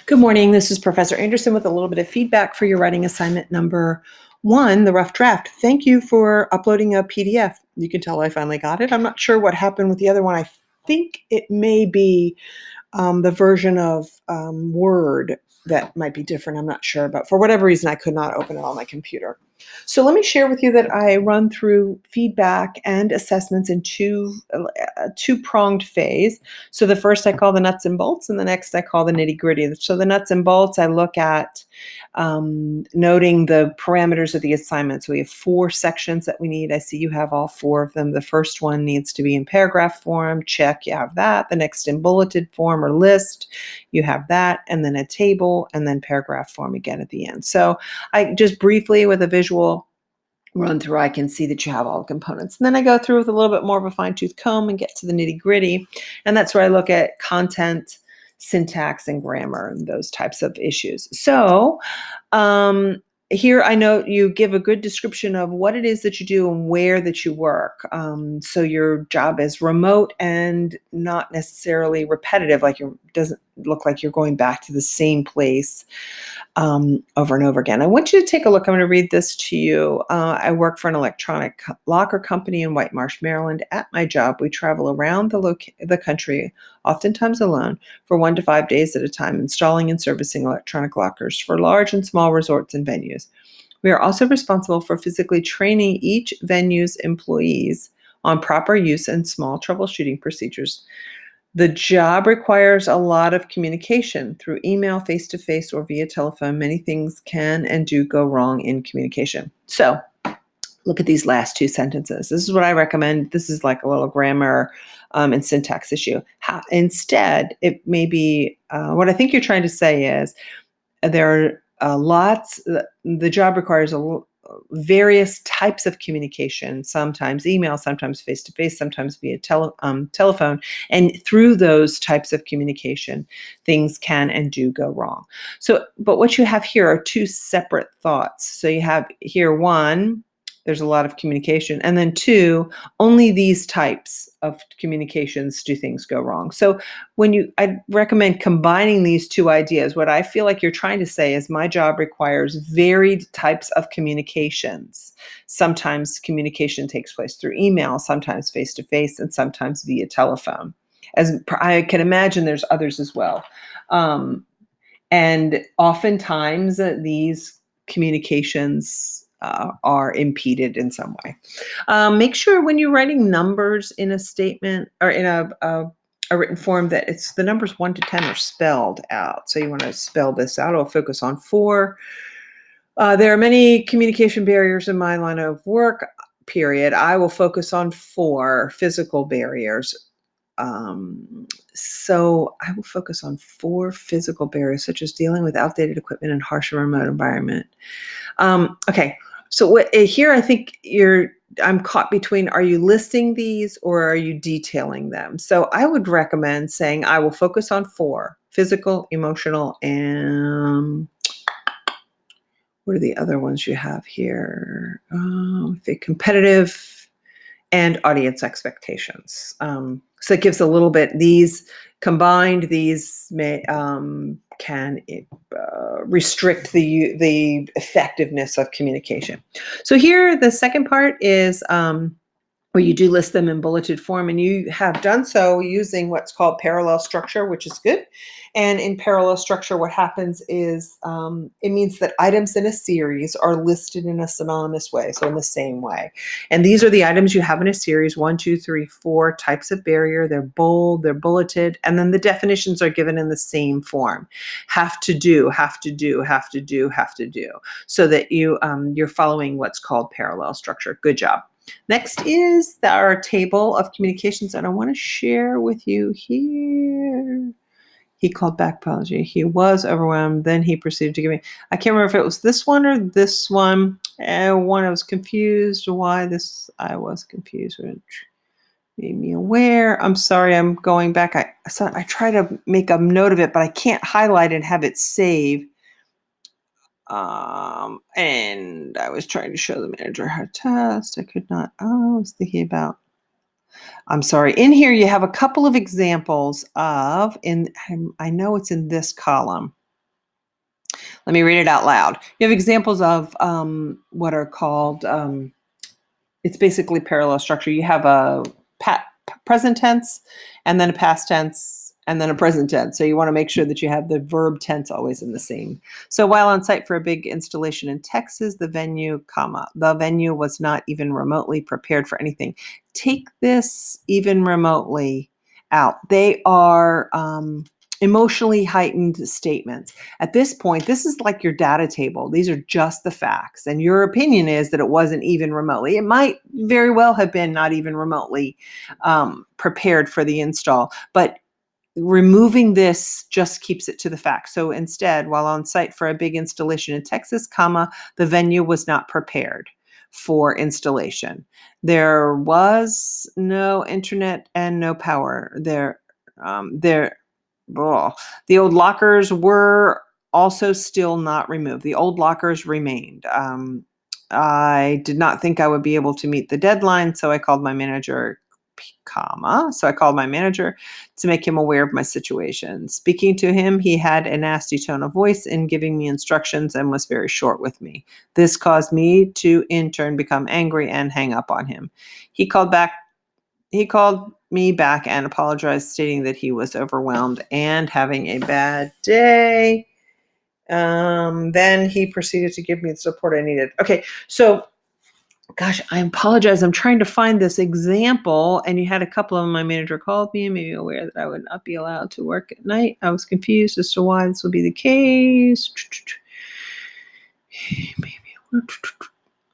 Good morning. This is Professor Anderson with a little bit of feedback for your writing assignment number 1, the rough draft. Thank you for uploading a PDF. You can tell I finally got it. I'm not sure what happened with the other one. I think it may be the version of Word that might be different. I'm not sure, but for whatever reason, I could not open it on my computer. So let me share with you that I run through feedback and assessments in two-pronged phase. So the first I call the nuts and bolts, and the next I call the nitty-gritty. So the nuts and bolts, I look at noting the parameters of the assignment. So we have 4 sections that we need. I see you have all 4 of them. The first one needs to be in paragraph form. Check, you have that. The next in bulleted form or list, you have that. And then a table, and then paragraph form again at the end. So I just briefly with a visual run through, I can see that you have all the components. And then I go through with a little bit more of a fine-tooth comb and get to the nitty-gritty. And that's where I look at content, syntax, and grammar and those types of issues. So here I note you give a good description of what it is that you do and where that you work. So your job is remote and not necessarily repetitive, like it doesn't look like you're going back to the same place over and over again. I want you to take a look. I'm going to read this to you. I work for an electronic locker company in White Marsh, Maryland. At my job, we travel around the country, oftentimes alone, for 1 to 5 days at a time, installing and servicing electronic lockers for large and small resorts and venues. We are also responsible for physically training each venue's employees on proper use and small troubleshooting procedures. The job requires a lot of communication through email, face-to-face, or via telephone. Many things can and do go wrong in communication. So look at these last 2 sentences. This is what I recommend. This is like a little grammar and syntax issue. Instead, it may be what I think you're trying to say is there are the job requires various types of communication, sometimes email, sometimes face-to-face, sometimes via telephone. And through those types of communication, things can and do go wrong. So, but what you have here are 2 separate thoughts. So you have here 1, there's a lot of communication, and then 2, only these types of communications do things go wrong. So I recommend combining these 2 ideas. What I feel like you're trying to say is my job requires varied types of communications. Sometimes communication takes place through email, sometimes face-to-face, and sometimes via telephone. As I can imagine, there's others as well. And oftentimes these communications are impeded in some way. Make sure when you're writing numbers in a statement or in a written form that it's the numbers 1 to 10 are spelled out. So you want to spell this out. I'll focus on 4. There are many communication barriers in my line of work, period. I will focus on 4 physical barriers. So I will focus on 4 physical barriers, such as dealing with outdated equipment and harsh and remote environment. Okay. So here I think I'm caught between, are you listing these or are you detailing them? So I would recommend saying I will focus on 4: physical, emotional, and what are the other ones you have here? The competitive and audience expectations. So it gives a little bit, these combined, these may can restrict the effectiveness of communication. So here, the second part is where you do list them in bulleted form, and you have done so using what's called parallel structure, which is good. And in parallel structure, what happens is it means that items in a series are listed in a synonymous way, so in the same way. And these are the items you have in a series: 1, 2, 3, 4 types of barrier. They're bold, they're bulleted, and then the definitions are given in the same form: have to do, have to do, have to do, have to do, so that you're following what's called parallel structure. Good job. Next is our table of communications, and I want to share with you here. He called back apology. He was overwhelmed. Then he proceeded to give me, I can't remember if it was this one or this one. One, I was confused. Why this? I was confused, which made me aware. I'm sorry, I'm going back. I try to make a note of it, but I can't highlight and have it save. And I was trying to show the manager how to test. I could not. I was thinking about. I'm sorry. In here, you have a couple of examples of, I know it's in this column. Let me read it out loud. You have examples of what are called, it's basically parallel structure. You have a present tense, and then a past tense, and then a present tense. So you want to make sure that you have the verb tense always in the same. So while on site for a big installation in Texas, the venue was not even remotely prepared for anything. Take this even remotely out. They are emotionally heightened statements. At this point, this is like your data table. These are just the facts. And your opinion is that it wasn't even remotely. It might very well have been not even remotely prepared for the install. But removing this just keeps it to the fact. So instead, while on site for a big installation in Texas, the venue was not prepared for installation. There was no internet and no power. The old lockers were also still not removed. The old lockers remained. I did not think I would be able to meet the deadline, so I called my manager, to make him aware of my situation. Speaking to him, he had a nasty tone of voice in giving me instructions and was very short with me. This caused me to, in turn, become angry and hang up on him. He called me back and apologized, stating that he was overwhelmed and having a bad day. Then he proceeded to give me the support I needed. Okay, so gosh, I apologize. I'm trying to find this example, and you had a couple of them. My manager called me and made me aware that I would not be allowed to work at night. I was confused as to why this would be the case.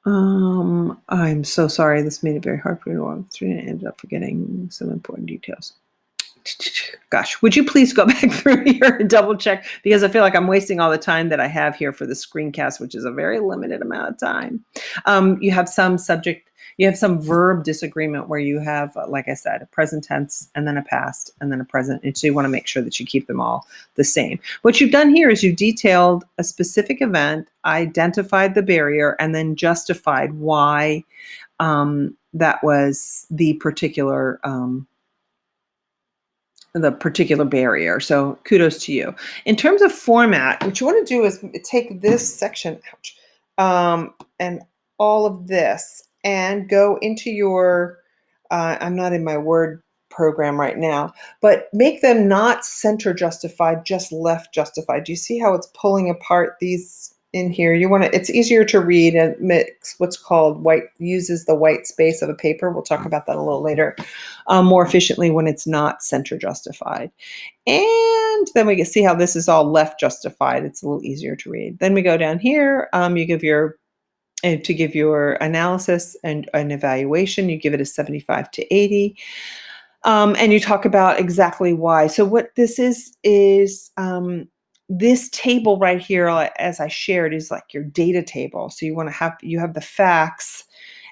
I'm so sorry. This made it very hard for me to walk through, and I ended up forgetting some important details. Gosh, would you please go back through here and double check? Because I feel like I'm wasting all the time that I have here for the screencast, which is a very limited amount of time. You have some verb disagreement where you have, like I said, a present tense and then a past and then a present. And so you want to make sure that you keep them all the same. What you've done here is you detailed a specific event, identified the barrier, and then justified why that was the particular barrier. So kudos to you. In terms of format, what you want to do is take this section, and all of this, and go into your, I'm not in my Word program right now, but make them not center justified, just left justified. Do you see how it's pulling apart these in here? It's easier to read and mix what's called uses the white space of a paper. We'll talk about that a little later, more efficiently when it's not center justified. And then we can see how this is all left justified. It's a little easier to read. Then we go down here. You give your analysis and an evaluation, you give it a 75 to 80. And you talk about exactly why. So what this is this table right here, as I shared, is like your data table. So you have the facts,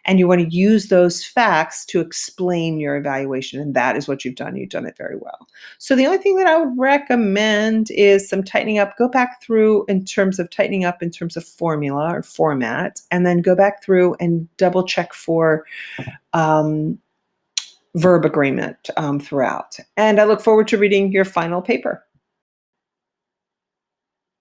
and you want to use those facts to explain your evaluation. And that is what you've done. You've done it very well. So the only thing that I would recommend is some tightening up. Go back through in terms of tightening up in terms of formula or format, and then go back through and double check for verb agreement throughout. And I look forward to reading your final paper.